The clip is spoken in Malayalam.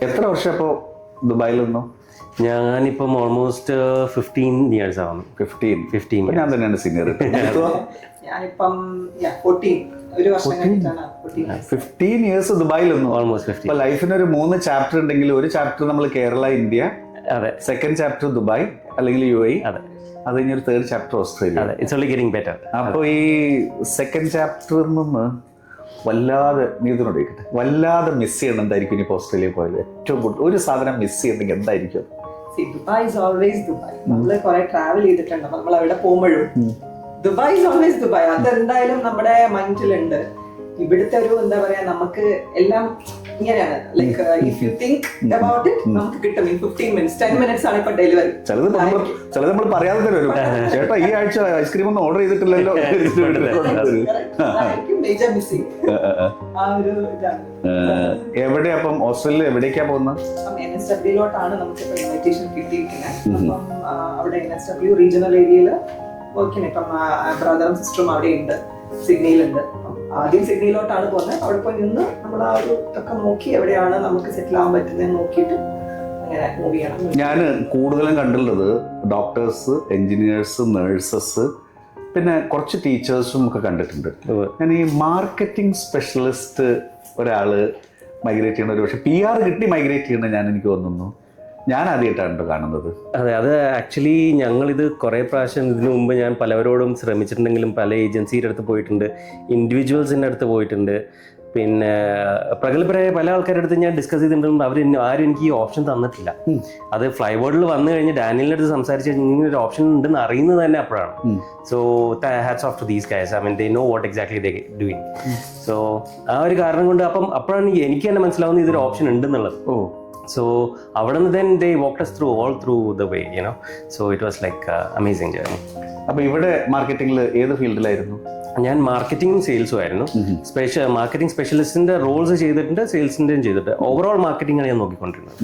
എത്ര വർഷം അപ്പോൾ ദുബായിൽ നിന്നു? ഞാനിപ്പം ഓൾമോസ്റ്റ് 15 years ആവുന്നു. 15. ഞാൻ തന്നെയാണ് സീനിയർ. ഞാനിപ്പം 14 ഒരു വർഷം കഴിഞ്ഞിട്ടാണ് 15 years ദുബായിൽ നിന്നു. ഓൾമോസ്റ്റ് 15. അപ്പൊ ലൈഫിനൊരു 3 ചാപ്റ്റർ ഉണ്ടെങ്കിൽ ഒരു ചാപ്റ്റർ നമ്മൾ കേരള, ഇന്ത്യ, അതെ. സെക്കൻഡ് ചാപ്റ്റർ ദുബായ് അല്ലെങ്കിൽ UAE, അതെ. അത് കഴിഞ്ഞൊരു തേർഡ് ചാപ്റ്റർ ഓസ്ട്രേലിയ. അതെ, ഇറ്റ്സ് ഓൺലി ഗെറ്റിംഗ് ബെറ്റർ. അപ്പൊ ഈ സെക്കൻഡ് ചാപ്റ്ററിൽ നിന്ന് വല്ലാതെ നീതിനോട് ചോദിക്കട്ടെ, വല്ലാതെ മിസ് ചെയ്യണം എന്തായിരിക്കും ഇനി ഓസ്ട്രേലിയ പോയത്? ഏറ്റവും കൂടുതൽ ഒരു സാധനം മിസ് ചെയ്യണമെങ്കിൽ എന്തായിരിക്കും? Dubai is always Dubai. നമ്മള് കുറെ ട്രാവൽ ചെയ്തിട്ടുണ്ട്, നമ്മൾ അവിടെ പോകുമ്പോഴും ദുബായ് ഈസ് ഓൾവേസ് ദുബായ്. അതെന്തായാലും നമ്മുടെ മൈൻഡിലുണ്ട്. ഇവിടുത്തെ ഒരു എന്താ പറയാ, നമുക്ക് എല്ലാം ഇങ്ങനെയാണ്. Like if you think about it, നമുക്ക് കിട്ടും ഇൻ 15 minutes 10 minutes ആണ് ഇപ്പൊ ഡെലിവറി. ചിലത് നമ്മൾ പറയാതെ തന്നെ വരും. ചേട്ടാ ഈ ആഴ്ച ഐസ്ക്രീം ഒന്നും ഓർഡർ ചെയ്തിട്ടില്ലല്ലോ. മേജർ മിസ്സിംഗ് ആ ഒരു ഇതാണ്. എവിടെയാ അപ്പം ഓസ്ട്രേലിയ എവിടേക്കാ പോകുന്നത്? NSW നമുക്ക് ഇൻവിറ്റേഷൻ കിട്ടിയിരിക്കുന്നത്. അപ്പം അവിടെ NSW റീജിയണൽ ഏരിയയില് വർക്കിന് ഇപ്പം ബ്രദറും സിസ്റ്ററും അവിടെ ഉണ്ട്, സിഡ്നിയിലുണ്ട്. ആദ്യം സിഡ്നിയിലോട്ടാണ് പോകുന്നത്. അവിടെ പോയി നിന്ന് നമ്മൾ ആ ഒരു ഒക്കെ നോക്കി എവിടെയാണ് നമുക്ക് സെറ്റിൽ ആവാൻ പറ്റുന്നത് നോക്കിയിട്ട് അങ്ങനെ മൂവ് ചെയ്യണം. ഞാൻ കൂടുതലും കണ്ടുള്ളത് ഡോക്ടേഴ്സ്, എഞ്ചിനീയേഴ്സ്, നേഴ്സസ്, പിന്നെ കുറച്ച് ടീച്ചേഴ്സും ഒക്കെ കണ്ടിട്ടുണ്ട്. ഞാൻ ഈ മാർക്കറ്റിംഗ് സ്പെഷ്യലിസ്റ്റ് ഒരാള് മൈഗ്രേറ്റ് ചെയ്യണ, ഒരു പക്ഷെ PR കിട്ടി മൈഗ്രേറ്റ് ചെയ്യണ എനിക്ക് തോന്നുന്നു ഞാൻ ആദ്യമായിട്ടാണ് കാണുന്നത്. അതെ, അത് ആക്ച്വലി ഞങ്ങളിത് കുറേ പ്രാവശ്യം ഇതിനു മുമ്പ് ഞാൻ പലവരോടും ശ്രമിച്ചിട്ടുണ്ടെങ്കിലും പല ഏജൻസിയുടെ അടുത്ത് പോയിട്ടുണ്ട്, ഇൻഡിവിജ്വൽസിൻ്റെ അടുത്ത് പോയിട്ടുണ്ട്, പിന്നെ പ്രഗത്ഭരായ പല ആൾക്കാരുടെ അടുത്ത് ഞാൻ ഡിസ്കസ് ചെയ്തിട്ടുണ്ട്. ആരും എനിക്ക് ഈ ഓപ്ഷൻ തന്നിട്ടില്ല. അത് ഫ്ലൈവേർഡിൽ വന്നു കഴിഞ്ഞ് ഡാനിയലിൻ്റെ അടുത്ത് സംസാരിച്ച് ഇങ്ങനെ ഒരു ഓപ്ഷൻ ഉണ്ടെന്ന് അറിയുന്നത് തന്നെ അപ്പോഴാണ്. So hats of two these guys. I mean they know what exactly they doing. So ആ ഒരു കാരണം കൊണ്ട് അപ്പോഴാണ് എനിക്ക് തന്നെ മനസ്സിലാവുന്നത് ഇതൊരു ഓപ്ഷൻ ഉണ്ടെന്നുള്ളത്. So അവിടെ നിന്ന് then they walked us all through the way, you know. So it was like amazing journey. അപ്പോൾ ഇവിടെ മാർക്കറ്റിംഗിൽ ഏത് ഫീൽഡിലായിരുന്നു? ഞാൻ മാർക്കറ്റിംഗും സെയിൽസും ആയിരുന്നു. മാർക്കറ്റിംഗ് സ്പെഷ്യലിസ്റ്റിന്റെ റോൾസ് ചെയ്തിട്ടുണ്ട്, സെയിൽസിന്റെയും ചെയ്തിട്ട്. ഓവറോൾ മാർക്കറ്റിംഗ് ആണ് ഞാൻ നോക്കിക്കൊണ്ടിരുന്നത്.